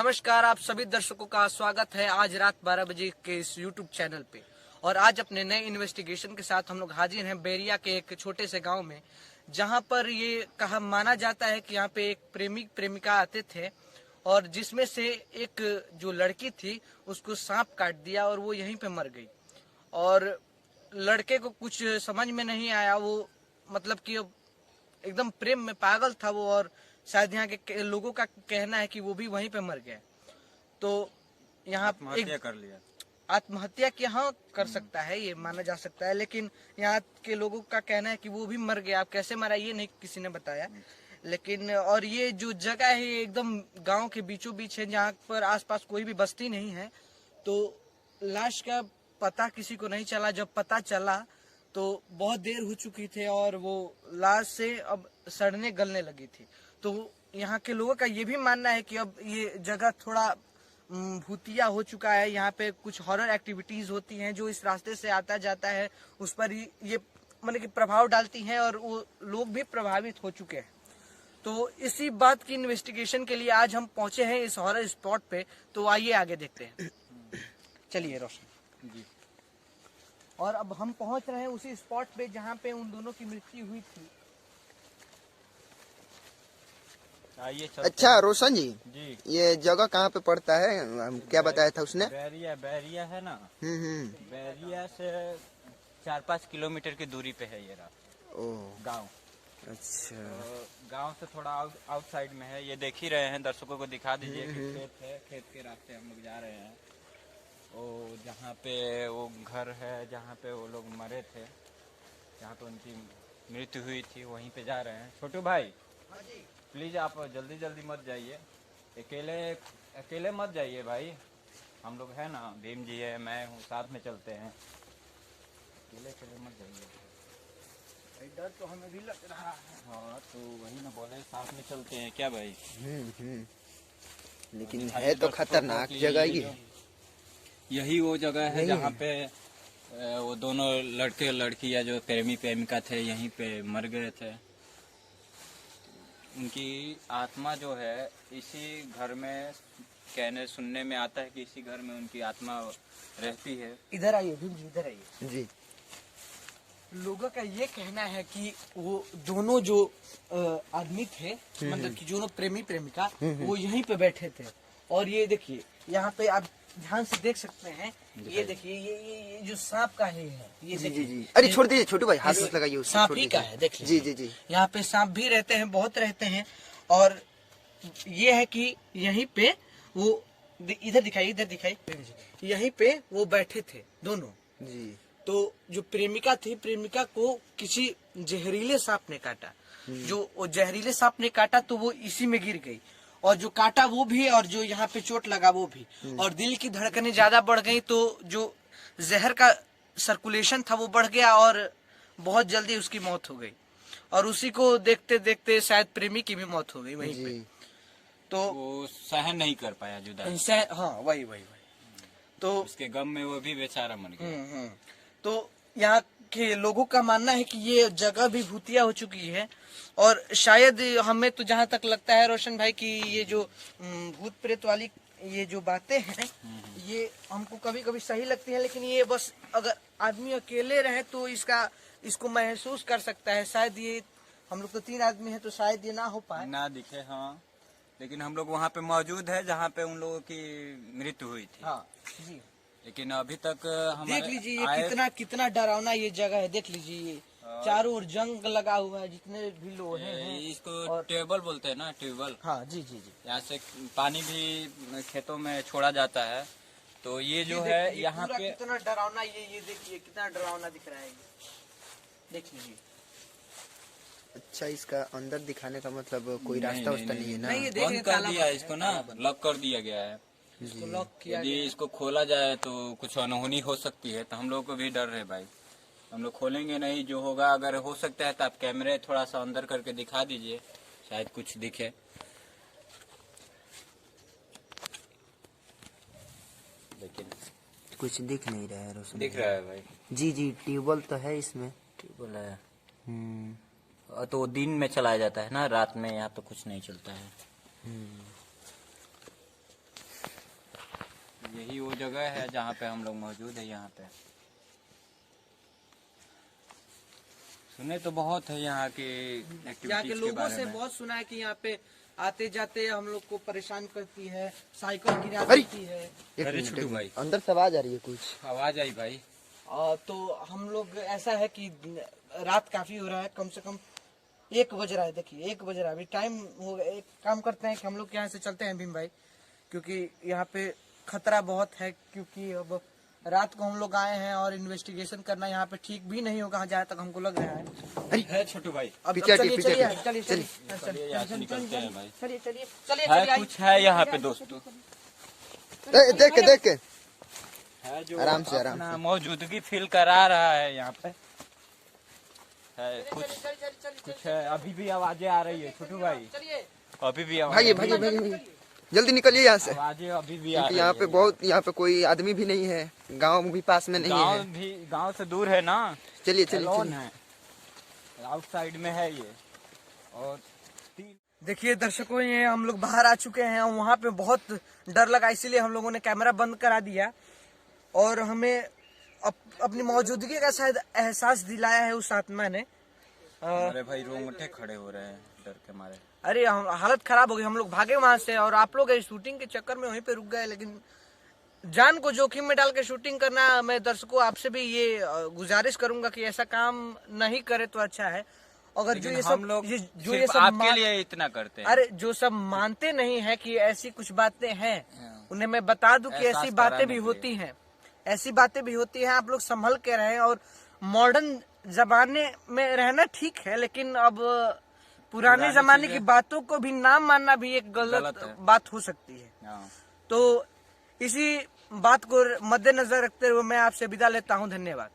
नमस्कार, आप सभी दर्शकों का स्वागत है आज रात 12 बजे के इस YouTube चैनल पे। और आज अपने नए इन्वेस्टिगेशन के साथ हम लोग हाजिर हैं बैरिया के एक छोटे से गांव में, जहां पर ये कहा माना जाता है कि यहाँ पे एक प्रेमिक प्रेमिका आते थे और जिसमें से एक जो लड़की थी उसको सांप काट दिया और वो यहीं पे मर गई। और लड़के को कुछ समझ में नहीं आया, वो मतलब कि एकदम प्रेम में पागल था वो, और शायद यहाँ के लोगों का कहना है कि वो भी वहीं पे मर गया। तो यहाँ आत्महत्या कर लिया। आत्महत्या की हाँ कर सकता है, ये माना जा सकता है, लेकिन यहाँ के लोगों का कहना है कि वो भी मर गया। अब कैसे मरा ये नहीं किसी ने बताया। लेकिन और ये जो जगह है ये एकदम गांव के बीचों बीच है, जहाँ पर आसपास कोई भी बस्ती नहीं है। तो लाश का पता किसी को नहीं चला। जब पता चला तो बहुत देर हो चुकी थी और वो लाश से अब सड़ने गलने लगी थी। तो यहाँ के लोगों का ये भी मानना है कि अब ये जगह थोड़ा भूतिया हो चुका है। यहाँ पे कुछ हॉरर एक्टिविटीज होती हैं जो इस रास्ते से आता जाता है, उस पर ये मतलब कि प्रभाव डालती हैं और वो लोग भी प्रभावित हो चुके हैं। तो इसी बात की इन्वेस्टिगेशन के लिए आज हम पहुंचे हैं इस हॉरर स्पॉट पे। तो आइए आगे देखते हैं। चलिए रोशन जी। और अब हम पहुंच रहे हैं उसी स्पॉट पे जहाँ पे उन दोनों की मृत्यु हुई थी। आइए अच्छा रोशन जी, जी, ये जगह कहाँ पे पड़ता है? क्या बताया था उसने? बैरिया है ना। बैरिया से 4-5 किलोमीटर की दूरी पे है ये गांव। अच्छा। गांव से थोड़ा आउटसाइड में है। ये देख ही रहे हैं, दर्शकों को दिखा दीजिए कि खेत है। खेत के रास्ते हम लोग जा रहे हैं। वो जहाँ पे वो घर है जहाँ पे वो लोग मरे थे, जहाँ पे उनकी मृत्यु हुई थी, वहीं पे जा रहे हैं। छोटू भाई प्लीज आप जल्दी जल्दी मत जाइए, अकेले मत जाइए भाई। हम लोग है ना, भीम जी है, मैं हूँ, साथ में चलते हैं। अकेले मत जाइए। डर तो हमें भी लग रहा है। हाँ तो वही ना बोले, साथ में चलते हैं क्या भाई। लेकिन है तो खतरनाक जगह ये। यही वो जगह है जहाँ पे वो दोनों लड़के लड़की या जो प्रेमी प्रेमिका थे यहीं पे मर गए थे। उनकी आत्मा जो है इसी घर में, कहने सुनने में आता है कि इसी घर में उनकी आत्मा रहती है। इधर आइए भीम जी, इधर आइए जी। लोगों का ये कहना है कि वो दोनों जो आदमी थे, मतलब कि दोनों प्रेमी प्रेमिका, वो यहीं पे बैठे थे। और ये देखिए यहाँ पे आप ध्यान से देख सकते हैं, ये देखिए ये जो सांप का है ये जी देखिए। जी। अरे छोड़ दीजिए छोटू भाई, हाथ मत लगाइए। सांप ही का है, देख लीजिए। जी जी जी। यहाँ पे सांप भी रहते हैं, बहुत रहते हैं। और ये है कि यहीं पे वो इधर दिखाई यहीं पे वो बैठे थे दोनों जी। तो जो प्रेमिका थी, प्रेमिका को किसी जहरीले सांप ने काटा। जो वो जहरीले सांप ने काटा तो वो इसी में गिर गई, और जो काटा वो भी, और जो यहाँ पे चोट लगा वो भी। और दिल की धड़कनें ज्यादा बढ़ गई तो जो जहर का सर्कुलेशन था वो बढ़ गया और बहुत जल्दी उसकी मौत हो गई। और उसी को देखते देखते शायद प्रेमी की भी मौत हो गई वहीं पे। तो वो सहन नहीं कर पाया जुदाई। हाँ वही तो उसके गम में वो भी बेचारा मर गया। तो यहाँ के लोगों का मानना है कि ये जगह भी भूतिया हो चुकी है। और शायद हमें तो जहाँ तक लगता है रोशन भाई कि ये जो भूत प्रेत वाली ये जो बातें हैं ये हमको कभी कभी सही लगती है, लेकिन ये बस अगर आदमी अकेले रहे तो इसको महसूस कर सकता है। शायद ये हम लोग तो 3 आदमी हैं तो शायद ये ना हो पाए, ना दिखे। हाँ लेकिन हम लोग वहाँ पे मौजूद है जहाँ पे उन लोगों की मृत्यु हुई थी। हाँ जी। लेकिन अभी तक देख लीजिए ये कितना डरावना ये जगह है। देख लीजिए ये चारों ओर जंग लगा हुआ है, जितने भी लोहे हैं। इसको ट्यूबवेल बोलते हैं ना, ट्यूबवेल। हाँ जी जी जी। यहाँ से पानी भी खेतों में छोड़ा जाता है। तो ये जो है यहाँ पे कितना डरावना, ये देखिए कितना डरावना दिख रहा है ये, देख लीजिए। अच्छा, इसका अंदर दिखाने का मतलब कोई रास्ता वास्ता नहीं है ना? नहीं, ये बंद कर दिया है इसको ना, लॉक कर दिया गया है। इसको लॉक किया यदि इसको खोला जाए तो कुछ अनहोनी हो सकती है, तो हम लोग को भी डर है भाई। हम लोग खोलेंगे नहीं, जो होगा अगर हो सकता है तो आप कैमरे थोड़ा सा अंदर करके दिखा दीजिए, शायद कुछ दिखे। लेकिन कुछ दिख नहीं रहा है रोशन। दिख रहा है भाई। जी जी, ट्यूबवेल तो है इसमें। ट्यूबवेल है। तो दिन में चलाया जाता है ना, रात में यहाँ पे कुछ नहीं चलता है। यही वो जगह है जहाँ पे हम लोग मौजूद है। यहाँ पे सुने तो बहुत है यहाँ के यहाँ के एक्टिविटीज के लोगों बारे से में। बहुत सुना है कि यहाँ पे आते जाते हम लोग को परेशान करती है, साइकिल गिरा अरे! देती है। एक अरे मिनट, छोटू एक मिनट। भाई। अंदर से आवाज आ रही है कुछ। आवाज आई भाई। तो हम लोग ऐसा है कि रात काफी हो रहा है, कम से कम 1 बज रहा है। देखिए 1 बज रहा है, अभी टाइम हो गया। एक काम करते हैं कि हम लोग यहाँ से चलते हैं भीम भाई, क्योंकि यहाँ पे खतरा बहुत है। क्योंकि अब रात को हम लोग आए हैं और इन्वेस्टिगेशन करना यहाँ पे ठीक भी नहीं होगा, जहाँ तक हमको लग रहा है। है छोटू भाई। अब पीछे हटिए, चलिए पीछे चलिए हटिए। चलिए चलिए चलिए यहाँ से निकलते हैं भाई। चलिए चलिए चलिए है चलिए कुछ है यहाँ पे दोस्तों, देख के देख के है जो आराम से, आराम अपना से। मौजूदगी फील करा रहा है यहाँ पे। है कुछ है, अभी भी आवाजें आ रही है छोटू भाई, चलिए अभी भी भाई आवाजें भाई जल्दी निकलिए यहाँ से। आवाजें अभी भी आ रही यहाँ पे है। बहुत, यहाँ पे कोई आदमी भी नहीं है, गांव भी पास में नहीं गांव है। भी गांव से दूर है ना, चलिए चलिए एलोन चलिए। है, आउटसाइड में है ये। और देखिए दर्शकों, ये हम लोग बाहर आ चुके हैं और वहाँ पे बहुत डर लगा, इसीलिए हम लोगों ने कैमरा बंद करा दिया और हमें अपनी मौजूदगी का शायद एहसास दिलाया है उस आत्मा ने। हमारे भाई रोंगटे खड़े हो रहे हैं डर के मारे। अरे हालत खराब हो गई, हम लोग भागे वहां से और आप लोग शूटिंग के चक्कर में वहीं पे रुक गए। लेकिन जान को जोखिम में डाल के शूटिंग करना, मैं दर्शकों आपसे भी ये गुजारिश करूंगा कि ऐसा काम नहीं करे तो अच्छा है। अगर जो लेकिन ये हम सब लोग जो ये सिर्फ सब आपके लिए इतना करते हैं। अरे जो सब मानते नहीं है कि ऐसी कुछ बातें हैं, उन्हें मैं बता दूं कि एहसास ऐसी बातें कराने भी के लिए। होती हैं, ऐसी बातें भी होती हैं। आप लोग संभल के रहें और मॉडर्न जमाने में रहना ठीक है, लेकिन अब पुराने जमाने की बातों को भी ना मानना भी एक गलत गलत है। बात हो सकती है। हाँ। तो इसी बात को मद्देनजर रखते हुए मैं आपसे विदा लेता हूं। धन्यवाद।